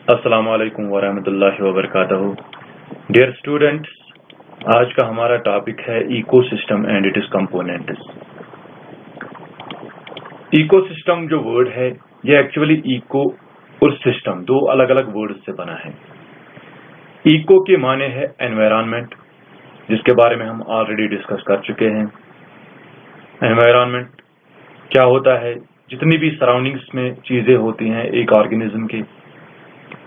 अस्सलाम वालेकुम वरहमतुल्लाहि वबरकातुहू। डियर स्टूडेंट्स, आज का हमारा टॉपिक है ecosystem and it is components. Ecosystem जो वर्ड है ये एक्चुअली इको और सिस्टम दो अलग अलग वर्ड से बना है। इको के माने है एनवायरनमेंट, जिसके बारे में हम ऑलरेडी डिस्कस कर चुके हैं। एनवायरनमेंट क्या होता है? जितनी भी सराउंडिंग्स में चीजें होती हैं एक ऑर्गेनिज्म की,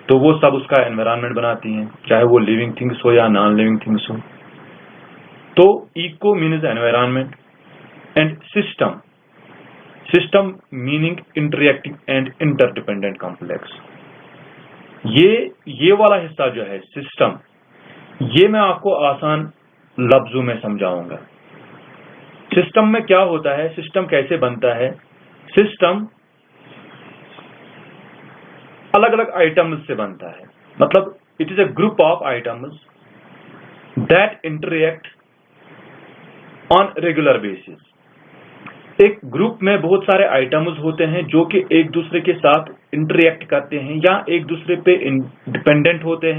तो वो सब उसका एनवायरनमेंट बनाती हैं, चाहे वो लिविंग थिंग्स हो या नॉन लिविंग थिंग्स हो। तो eco means environment and system, system meaning interacting and interdependent complex. ये वाला हिस्सा जो है सिस्टम, ये मैं आपको आसान लफ्जों में समझाऊंगा। सिस्टम में क्या होता है, सिस्टम कैसे बनता है। सिस्टम अलग अलग आइटम्स से बनता है, मतलब it is a group of items that interact on regular basis. एक ग्रुप में बहुत सारे आइटम्स होते हैं जो कि एक दूसरे के साथ इंटरएक्ट करते हैं या एक दूसरे पे डिपेंडेंट होते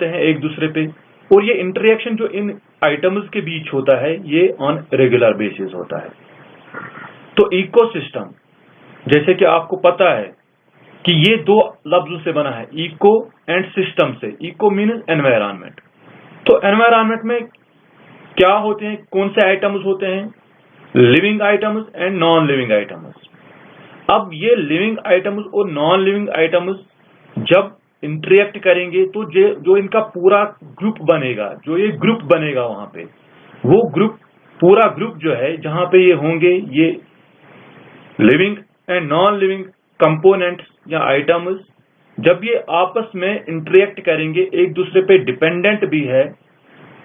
हैं एक दूसरे पे, और ये इंटरएक्शन जो इन आइटम्स के बीच होता है ये ऑन रेगुलर बेसिस होता है। तो इकोसिस्टम, जैसे कि आपको पता है कि ये दो लफ्जों से बना है, इको एंड सिस्टम से। Eco means environment. तो एनवायरनमेंट में क्या होते हैं, कौन से आइटम्स होते हैं? Living items and non living items. अब ये लिविंग आइटम्स और नॉन लिविंग आइटम्स जब इंटरेक्ट करेंगे तो जो इनका पूरा ग्रुप बनेगा, जो ये ग्रुप बनेगा वहां पे, वो ग्रुप, पूरा ग्रुप जो है जहां पे ये होंगे, ये living and non living components या आइटम्स, जब ये आपस में इंटरेक्ट करेंगे, एक दूसरे पे डिपेंडेंट भी है,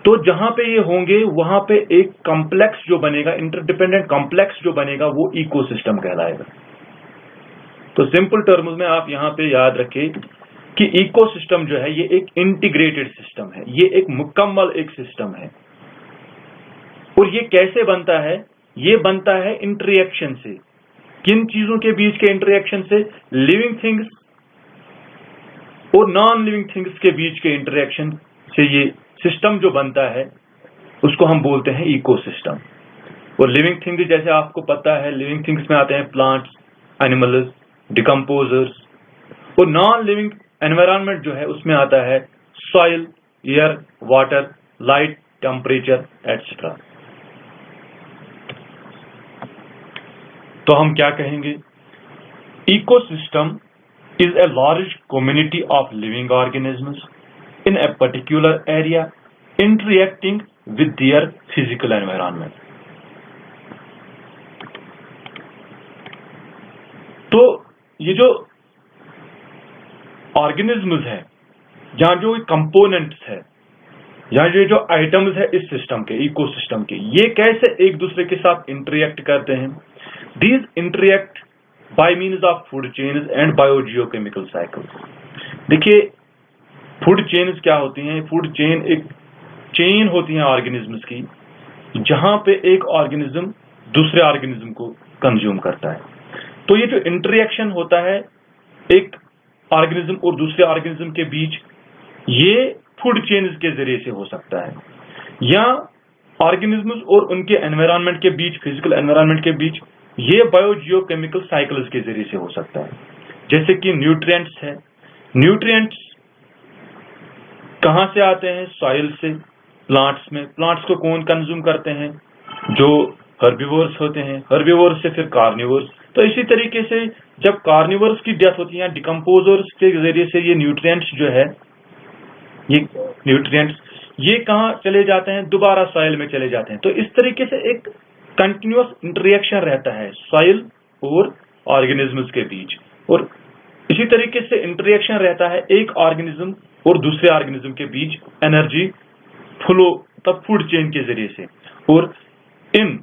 तो जहां पे ये होंगे वहां पे एक कॉम्प्लेक्स जो बनेगा, इंटरडिपेंडेंट कॉम्प्लेक्स जो बनेगा, वो इकोसिस्टम कहलाएगा। तो सिंपल टर्म्स में आप यहां पे याद रखें कि इकोसिस्टम जो है ये एक इंटीग्रेटेड सिस्टम है, ये एक मुकम्मल एक सिस्टम है। और ये कैसे बनता है? ये बनता है इंटरेक्शन से। किन चीजों के बीच के इंटरेक्शन से? लिविंग थिंग्स और नॉन लिविंग थिंग्स के बीच के इंटरेक्शन से ये सिस्टम जो बनता है उसको हम बोलते हैं इकोसिस्टम। और लिविंग थिंग्स जैसे आपको पता है, लिविंग थिंग्स में आते हैं प्लांट्स, एनिमल्स, डिकम्पोजर्स। और नॉन लिविंग एनवायरनमेंट जो है उसमें आता है soil, air, water, light, temperature etcetera. तो हम क्या कहेंगे? Ecosystem is a large community of living organisms in a particular area interacting with their physical environment. तो ये जो ऑर्गेनिज्म्स है या जो कंपोनेंट्स है या ये जो आइटम्स है इस सिस्टम के, इकोसिस्टम के, ये कैसे एक दूसरे के साथ इंटरेक्ट करते हैं? These interact by means of food chains and biogeochemical cycles. देखिए फूड चेन्स क्या होती हैं? फूड चेन एक चेन होती है ऑर्गेनिज्म्स की, जहां पे एक ऑर्गेनिज्म दूसरे ऑर्गेनिज्म को कंज्यूम करता है। तो ये जो इंटरेक्शन होता है एक ऑर्गेनिज्म और दूसरे ऑर्गेनिज्म के बीच, ये फूड चेन्स के जरिए से हो सकता है, या ऑर्गेनिज्म्स और उनके एनवायरनमेंट के बीच, फिजिकल एनवायरनमेंट के बीच, ये बायोजियोकेमिकल साइकिल्स के जरिए से हो सकता है। जैसे कि न्यूट्रिएंट्स है। न्यूट्रिएंट्स कहां से आते हैं? सॉइल से, प्लांट्स में। प्लांट्स को कौन कंज्यूम करते हैं? जो हर्बिवोर्स होते हैं। हर्बिवोर्स से फिर कार्निवोर्स। तो इसी तरीके से जब कार्निवोर्स की डेथ होती है, डिकम्पोजर्स के जरिए से ये न्यूट्रिएंट्स जो है, ये न्यूट्रिएंट्स ये कहां चले जाते हैं? दोबारा सॉइल में चले जाते हैं। तो इस तरीके से एक कंटिन्यूअस इंटरेक्शन रहता है सॉइल और ऑर्गेनिज्म्स के बीच, और इसी तरीके से इंटरेक्शन रहता है एक ऑर्गेनिज्म और दूसरे ऑर्गेनिज्म के बीच एनर्जी फ्लो, तब फूड चेन के जरिए से। और इन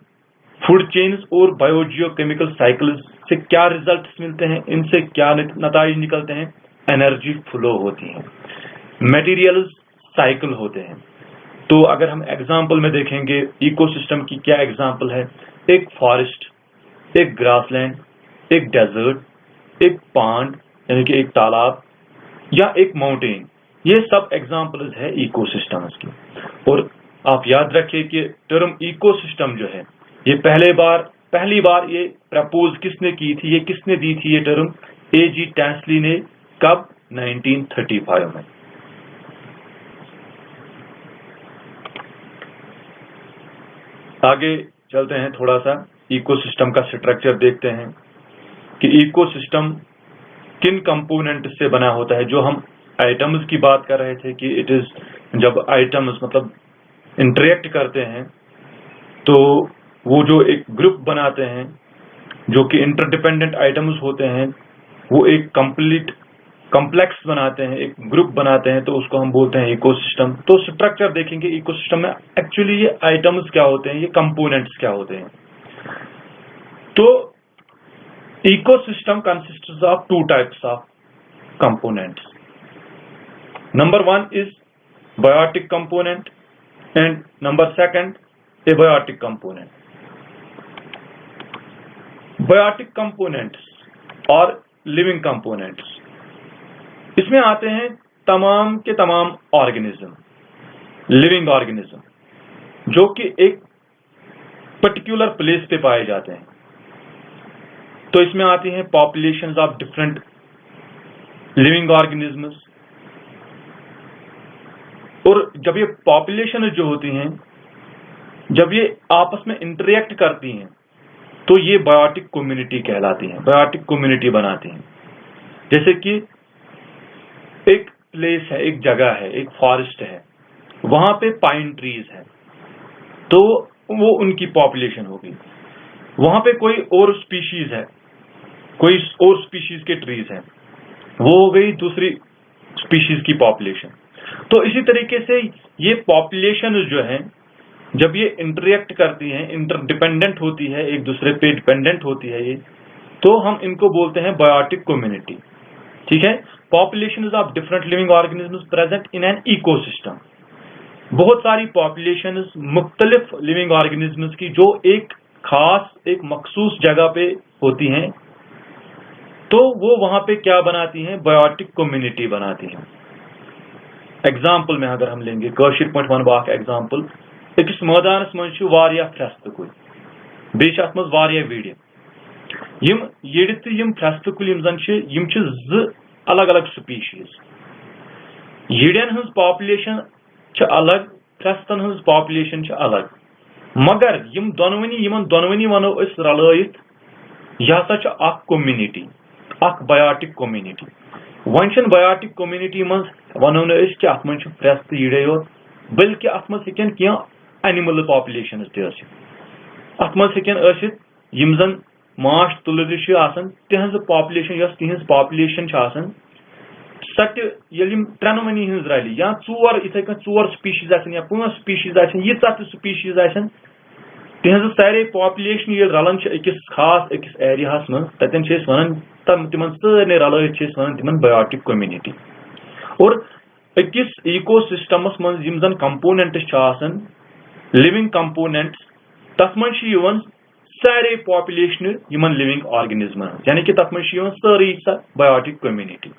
फूड चेन्स और बायोजियोकेमिकल साइकिल्स से क्या रिजल्ट्स मिलते हैं? इनसे क्या नतीजे निकलते हैं? एनर्जी फ्लो होती है, मटेरियल साइकिल होते हैं। तो अगर हम एग्जाम्पल में देखेंगे इकोसिस्टम की, क्या एग्जाम्पल है? एक फॉरेस्ट, एक ग्रासलैंड, एक डेजर्ट, एक पॉन्ड, यानी कि एक तालाब या एक माउंटेन, ये सब एग्जांपल्स है इकोसिस्टम्स की। और आप याद रखिए कि टर्म इकोसिस्टम जो है ये पहली बार ये प्रपोज किसने की थी, ये किसने दी थी ये टर्म? A.G. टैंसली ने। कब? 1935 में। आगे चलते हैं, थोड़ा सा इकोसिस्टम का स्ट्रक्चर देखते हैं कि इकोसिस्टम किन कंपोनेंट से बना होता है। जो हम आइटम्स की बात कर रहे थे कि इट इज, जब आइटम्स मतलब इंटरेक्ट करते हैं तो वो जो एक ग्रुप बनाते हैं जो कि इंटरडिपेंडेंट आइटम्स होते हैं, वो एक कॉम्प्लेक्स बनाते हैं, एक ग्रुप बनाते हैं, तो उसको हम बोलते हैं इकोसिस्टम। तो स्ट्रक्चर देखेंगे इकोसिस्टम में एक्चुअली ये आइटम्स क्या होते हैं, ये कंपोनेंट्स क्या होते हैं। तो ecosystem consists of two types of components. Number one is biotic component and number second abiotic component. Biotic components और living components, इसमें आते हैं तमाम के तमाम ऑर्गेनिज्म, लिविंग ऑर्गेनिज्म, जो कि एक पर्टिकुलर प्लेस पे पाए जाते हैं। तो इसमें आती हैं populations of different living organisms. और जब ये पॉपुलेशन जो होती हैं, जब ये आपस में इंटरेक्ट करती हैं, तो ये बायोटिक कम्युनिटी कहलाती हैं, बायोटिक कम्युनिटी बनाती हैं। जैसे कि एक प्लेस है, एक जगह है, एक फॉरेस्ट है, वहां पे पाइन ट्रीज है, तो वो उनकी पॉपुलेशन होगी। वहां पे कोई और स्पीशीज है, कोई और स्पीशीज के ट्रीज हैं, वो हो गई दूसरी स्पीशीज की पॉपुलेशन। तो इसी तरीके से ये पॉपुलेशन जो है, जब ये इंटरेक्ट करती हैं, इंटरडिपेंडेंट होती है, एक दूसरे पे डिपेंडेंट होती है ये, तो हम इनको बोलते हैं बायोटिक कम्युनिटी। ठीक है। Populations of different living organisms present in an ecosystem. बहुत सारी पॉपुलेशंस मुख्तलिफ लिविंग ऑर्गेनिजम्स की जो एक खास, एक मखसूस जगह पे होती हैं, तो वो वहां पे क्या बनाती हैं? बायोटिक कम्युनिटी बनाती हैं। एग्जाम्पल में अगर हम लेंगे, कशीर पॉइंट वन बाक एग्जाम्पल, अकिस मैदानस मज फ्रेस्त कुल, बेश अत मज वारिया वीडियो, यम येड़ तो यम फ्रेस्त कुल यम जन यम ज अलग अलग स्पीशीज। येड़न हज पॉपुलेशन अलग, फ्रेस्तन हज पॉपुलेशन अलग, मगर यम दोनवनी वनो रलयित यह हसा अख कम्युनिटी, अख biotic community. One biotic community मज वनो कि अत मज फ्रेस्त यीड़े योत, बल्कि अत मज हेकन कह एनिमल पॉपुलेशन तथ, अत मज हेकन यम जन माश तुलर आसान तिहज पॉपुलेशन, तिहज पॉपुलेशन सह त्रेनवनी हज रलि, या चोर इथे चोर स्पीशीज या 5 स्पीशीज यीचा स्पीशीज तिहज सारे पॉपुलेशन ये रलन अकिस खास अकिस एरिया मं, ततन वन तिमन सारे रलयित तिमन बायोटिक कम्युनिटी। और अकिस इकोसिस्टमस मं यम जन कंपोनेंट्स लिविंग कंपोनेंट्स, तथ मं सारे पॉपुलेशन यमन लिविंग ऑर्गेनिज्म, यानी कि तथ मं सारी बायोटिक कम्युनिटी।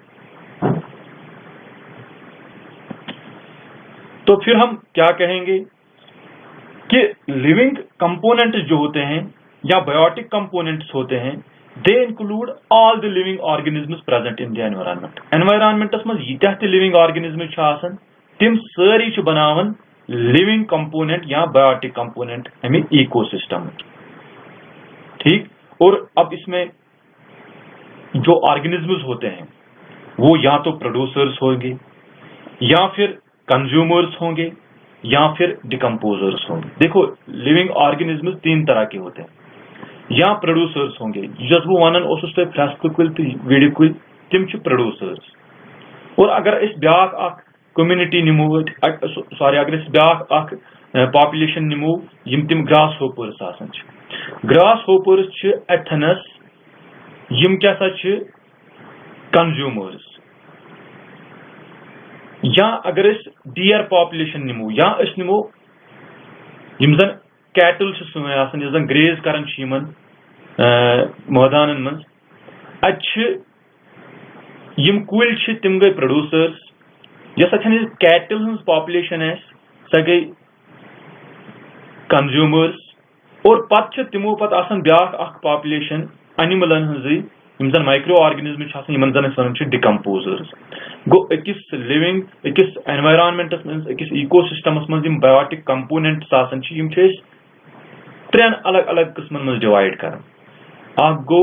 तो फिर हम क्या कहेंगे कि लिविंग कंपोनेंट्स जो होते हैं या बायोटिक कंपोनेंट्स होते हैं, they include all the living organisms present in the environment. Environments मं यीत्या ते लिविंग ऑर्गेनिजम्स आसान, तिम सारी बनावन लिविंग कंपोनेंट या बायोटिक कंपोनेंट हमें इकोसिस्टम। ठीक। और अब इसमें जो ऑर्गेनिजम्स होते हैं वो या तो प्रोड्यूसर्स होंगे, या फिर कंज्यूमर्स होंगे, या फिर डिकम्पोजर्स होंगे। देखो, लिविंग ऑर्गेनिजम्स 3 तरह के होते हैं, या प्रोड्यूसर्स होंगे, जस वो वन फ्रेस्त कुल तो विड़ कुल, तिम प्रोड्यूसर्स। और अगर इस ब्याक अख कम्युनिटी निमो, सॉरी अगर इस ब्याक अख पॉपुलेशन निमो यम तिम ग्रास होपर्स आसान। ग्रास होपर्स एथनस, यम क्या कंज्यूमर्स। या अगर इस डियर पॉपुलेशन निमो, या निमो यम जन कैटल जन ग्रेज करन मैदान मं, यम कुल छ तिम गई प्रोड्यूसर्स यस अथन कैटल हंस पॉपुलेशन स गई कंज्यूमर्स और पत तिमो पत आसान ब्याख अख पॉपुलेशन एनिमलन हंजी यम जन माइक्रो ऑर्गेनिज्म यमन जन वन डिकम्पोजर्स गो अकिस लिविंग अकिस एनवायरनमेंटस मज अकिस इकोसिस्टमस मज यम बायोटिक कंपोनेंट्स आसान यम त्रेन अलग अलग किस्मन मज डिवाइड कर गो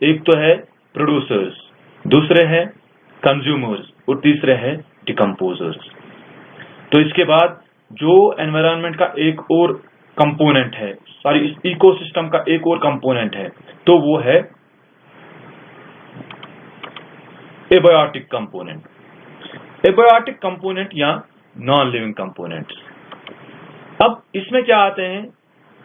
एक तो है प्रोड्यूसर्स, दूसरे है कंज्यूमर्स और तीसरे है डिकम्पोजर्स। तो इसके बाद जो एनवायरनमेंट का एक और कंपोनेंट है, सॉरी इस इकोसिस्टम का एक और कंपोनेंट है, तो वो है एबायोटिक कंपोनेंट। एबायोटिक कंपोनेंट या नॉन लिविंग कंपोनेंट्स। अब इसमें क्या आते हैं,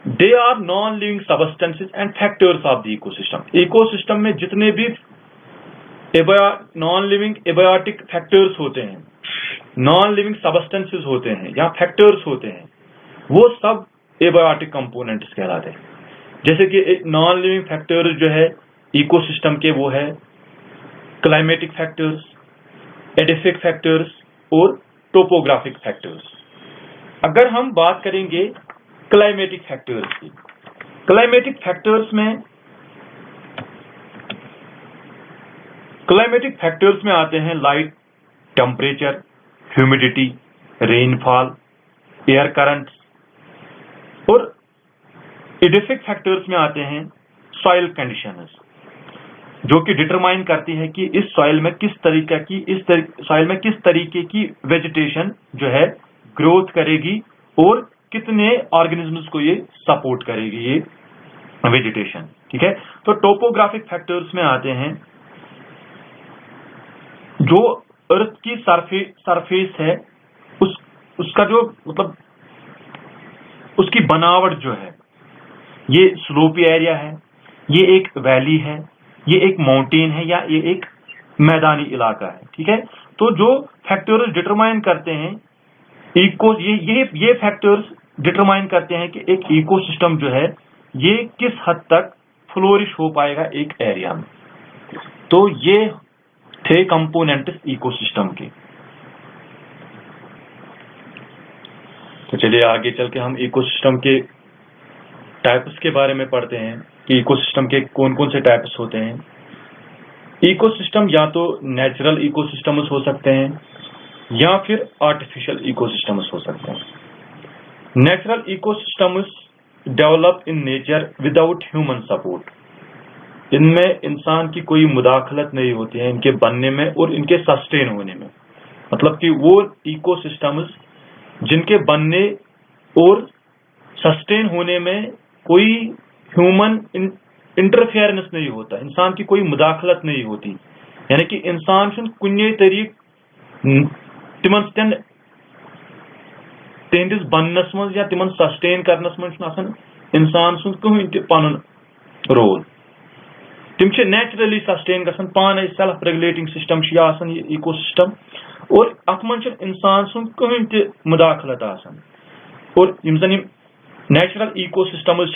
they are non living substances and factors of the ecosystem. Ecosystem में जितने भी नॉन लिविंग एबायोटिक फैक्टर्स होते हैं, नॉन लिविंग सबस्टेंसेस होते हैं या फैक्टर्स होते हैं, वो सब एबायोटिक कंपोनेंट्स कहलाते हैं। जैसे कि एक नॉन लिविंग फैक्टर्स जो है इकोसिस्टम के, वो है क्लाइमेटिक फैक्टर्स, एडिफिक फैक्टर्स और टोपोग्राफिक फैक्टर्स। अगर हम बात करेंगे क्लाइमेटिक फैक्टर्स की, क्लाइमेटिक फैक्टर्स में आते हैं light, temperature, humidity, rainfall, air currents, और एडिफिक फैक्टर्स में आते हैं सॉइल कंडीशंस, जो कि डिटरमाइन करती है कि इस सॉइल में किस तरीके की वेजिटेशन जो है ग्रोथ करेगी और कितने ऑर्गेनिजम्स को ये सपोर्ट करेगी ये वेजिटेशन। ठीक है, तो टोपोग्राफिक फैक्टर्स में आते हैं जो अर्थ की सरफेस है, उसका जो मतलब उसकी बनावट जो है, ये स्लोपी एरिया है, ये एक वैली है, ये एक माउंटेन है, या ये एक मैदानी इलाका है। ठीक है, तो जो फैक्टर्स डिटरमाइन करते हैं ये फैक्टर्स डिटरमाइन करते हैं कि एक इकोसिस्टम जो है ये किस हद तक फ्लोरिश हो पाएगा एक एरिया में। तो ये थे कंपोनेंट्स इकोसिस्टम के। तो चलिए आगे चल के हम इकोसिस्टम के टाइप्स के बारे में पढ़ते हैं कि इकोसिस्टम के कौन कौन से टाइप्स होते हैं। इकोसिस्टम या तो नेचुरल इकोसिस्टम्स हो सकते हैं या फिर आर्टिफिशियल इकोसिस्टम्स हो सकते हैं। Natural ecosystems develop in nature without human support. इनमें इंसान की कोई मुदाखलत नहीं होती है इनके बनने में और इनके सस्टेन होने में। मतलब कि वो इकोसिस्टम्स जिनके बनने और सस्टेन होने में कोई ह्यूमन इंटरफेरेंस नहीं होता, इंसान की कोई मुदाखलत नहीं होती, यानी कि इंसान कुन्ने तरीक तिमन तिहंदिस बननस मज या तिमन सस्टेन करनस मज इंसान कहीं पन रोल। तिम नेचुरली सस्टेन गसन पाने, सेल्फ रेगुलेटिंग सिस्टम ये इकोसिस्टम, और अत मज इंसान कहीं मुदाखलत आसान। और यम जन नेचुरल इकोसिस्टम्स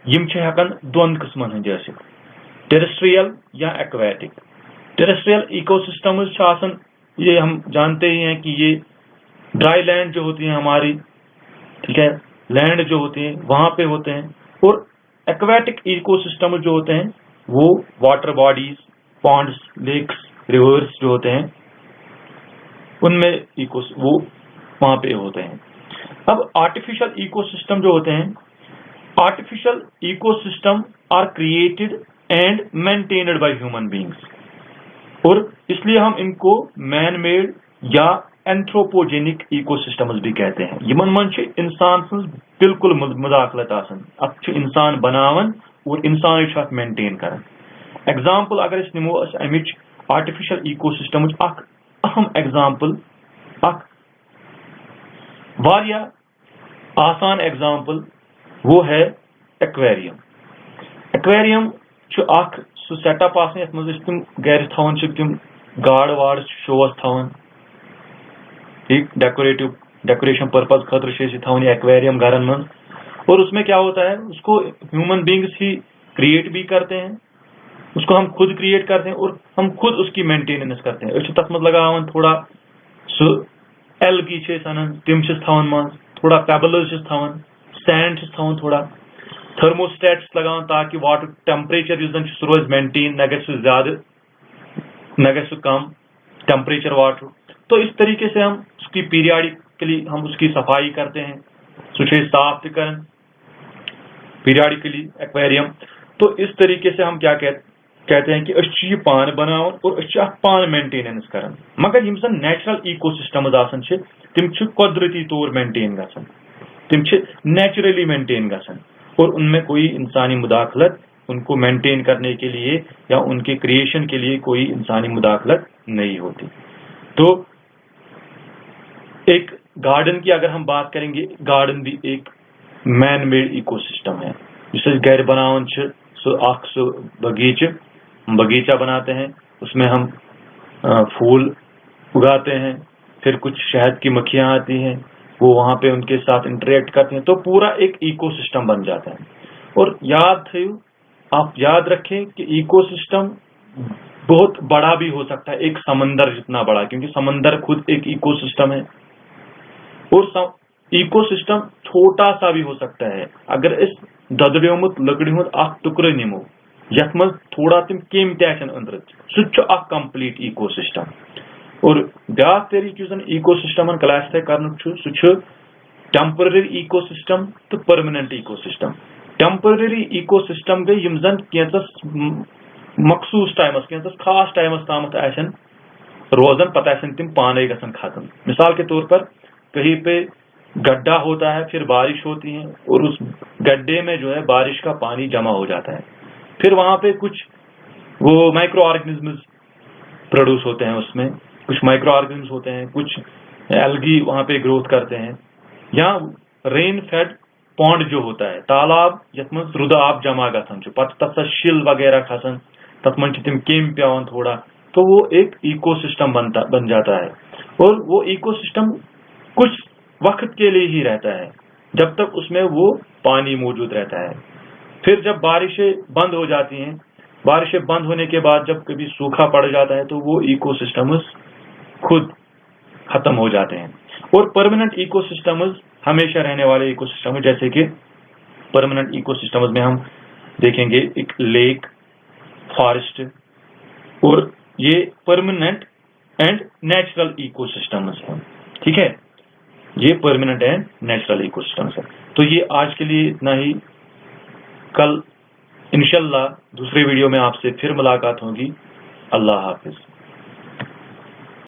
यम हेकन दोन किस्मन हंद आसित, टेरेस्ट्रियल या एक्वेटिक। टेरेस्ट्रियल इकोसिस्टम्स ये हम जानते ही हैं कि ये ड्राई लैंड जो होती है हमारी, ठीक है, लैंड जो होती है वहां पे होते हैं। और एक्वेटिक इकोसिस्टम जो होते हैं वो water bodies, ponds, lakes, rivers जो होते हैं उनमें वो वहां पे होते हैं। अब आर्टिफिशियल इकोसिस्टम जो होते हैं, artificial ecosystem are created and maintained by human beings, और इसलिए हम इनको मैन मेड या एंथ्रोपोजेनिक इकोसिस्टम्स भी कहते हैं। यमन मन इंसान बिल्कुल मुदाखलत आसान, अत इंसान बनावन और इंसान मेंटेन कर। एग्जाम्पल अगर अस निमो अमिच आर्टिफिशियल इकोसिस्टम अहम एग्जाम्पल, वारिया आसान एग्जाम्पल वो है एक्वेरियम। एक्वेरियम सु सेटअप आसान यथ मज तुम गर थवन तुम गाड़ वाड़ शोस थवन, ठीक, डेकोरेशन पर्पज खतर थवन एक्वेरियम घरन मज। और उसमें क्या होता है, उसको ह्यूमन बींग्स ही क्रिएट भी करते हैं उसको हम खुद क्रिएट करते हैं और हम खुद उसकी मेंटेनेंस करते हैं। तथ मज लगान थोड़ा सो एलगी तम मज थोड़ा पेबल्स थवान, सैंड थवान, थोड़ा थर्मोस्टेट्स लगान ताकि वाटर टेम्परेचर सह रोज मेंटेन, न गि ज्यादा न गि कम टेम्परेचर वाटर। तो इस तरीके से हम उसकी पीरियाडिकली हम उसकी सफाई करते हैं, सह साफ तक पीरियाडिकली एक्वेरियम। तो इस तरीके से हम क्या कहते हैं कि यह पान बनावन और पान मेंटेनेंस कर। मगर यम जन नेचुरल इकोसिस्टम्स आसान तिम कुदरती तौर मेंटेन गसन, तिम नेचुरली मेंटेन गसन और उनमें कोई इंसानी मुदाखलत उनको मेंटेन करने के लिए या उनके क्रिएशन के लिए कोई इंसानी मुदाखलत नहीं होती। तो एक गार्डन की अगर हम बात करेंगे, गार्डन भी एक मैन मेड इकोसिस्टम है। जिस घर बनावन सो बगीचा बनाते हैं, उसमें हम फूल उगाते हैं, फिर कुछ शहद की मक्खियां आती हैं, वो वहां पे उनके साथ इंटरेक्ट करते हैं, तो पूरा एक इकोसिस्टम बन जाता है। और आप याद रखें कि इकोसिस्टम बहुत बड़ा भी हो सकता है, एक समंदर जितना बड़ा, क्योंकि समंदर खुद एक इकोसिस्टम है। और इकोसिस्टम छोटा सा भी हो सकता है। अगर इस ददड़ियोमुत लकड़ी हुंद टुकड़ निमो यथ मज थोड़ा तिम केम तन अंदर, सह कंप्लीट इकोसिस्टम। और ब्या तरीके इकोसिस्टम क्लासिफाई कर सह टेम्पररी इकोसिस्टम तो परमानेंट इकोसिस्टम। टेम्पररी इकोसिस्टम गई यम जन कैंसस मखसूस टाइमस कैंसस खास टाइमस तामत आसन रोजन, पता आसन तिम पाने गसन खत्म। मिसाल के तौर पर कहीं पे गड्ढा होता है, फिर बारिश होती है और उस गड्ढे में जो है बारिश का पानी जमा हो जाता है, फिर वहां पे कुछ वो माइक्रो ऑर्गेनिज्म्स प्रोड्यूस होते हैं, उसमें कुछ माइक्रो ऑर्गेनिज्म्स होते हैं, कुछ एल्गी वहां पे ग्रोथ करते हैं। या रेन फेड पॉन्ड जो होता है, तालाब यथ मज रुद आब जमा गसन पत तथ शिल वगैरह खसन, तथ मन तिम केम पेवन थोड़ा, तो वो एक इकोसिस्टम बन जाता है। और वो इकोसिस्टम कुछ वक्त के लिए ही रहता है, जब तक उसमें वो पानी मौजूद रहता है। फिर जब बारिशें बंद हो जाती हैं, बारिशें बंद होने के बाद जब कभी सूखा पड़ जाता है, तो वो इकोसिस्टम्स खुद खत्म हो जाते हैं। और परमानेंट इकोसिस्टम्स हमेशा रहने वाले इकोसिस्टम, जैसे कि परमानेंट इकोसिस्टम्स में हम देखेंगे एक लेक, फॉरेस्ट, और ये परमानेंट एंड नेचुरल इकोसिस्टम्स हैं। ठीक है, ये परमानेंट एंड नेचुरल इकोसिस्टम्स है। तो ये आज के लिए इतना ही। कल इंशाल्लाह दूसरे वीडियो में आपसे फिर मुलाकात होगी। अल्लाह हाफिज।